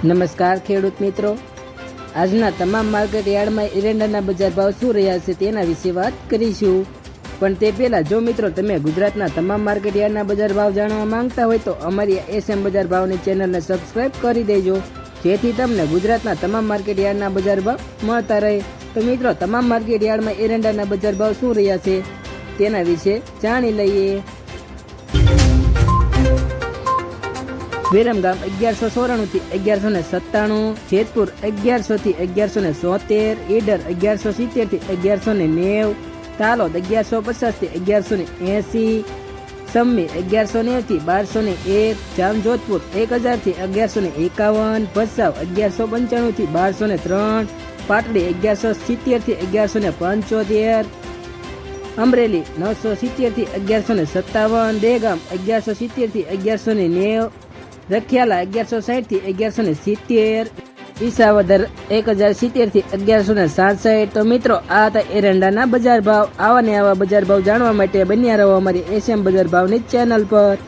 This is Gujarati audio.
નમસ્કાર ખેડૂત મિત્રો, આજના તમામ માર્કેટ યાર્ડમાં એરંડાના બજાર ભાવ શું રહ્યા છે તેના વિશે વાત કરીશું। પણ તે પહેલાં જો મિત્રો તમે ગુજરાતના તમામ માર્કેટ યાર્ડના બજાર ભાવ જાણવા માંગતા હોય તો અમારી એસએમ બજાર ભાવની ચેનલને સબસ્ક્રાઈબ કરી દેજો, જેથી તમને ગુજરાતના તમામ માર્કેટ યાર્ડના બજાર ભાવ મળતા રહે। તો મિત્રો, તમામ માર્કેટ યાર્ડમાં એરંડાના બજાર ભાવ શું રહ્યા છે તેના વિશે જાણી લઈએ। વિરમગામ 1194 થી 1197, જેતપુર 1100 થી 1177, ઈડર 1170 થી 1190, તાલોદ 1150 થી 1180, સમ્મી 1190 થી 1201, જામજોધપુર 1000 થી 1151, ભચાઉ 1195 થી 1203, પાટડી 1170 થી 1175, અમરેલી 970 થી 1157, દેગામ 1170 થી 1190, રખિયાલા 1160 થી 1170, વિસાવદર 1070 થી 1167। તો મિત્રો, આ હતા એરંડાના બજાર ભાવ। આવા ને આવા બજાર ભાવ જાણવા માટે બન્યા રહો અમારી એસએમ બજાર ભાવની ચેનલ પર।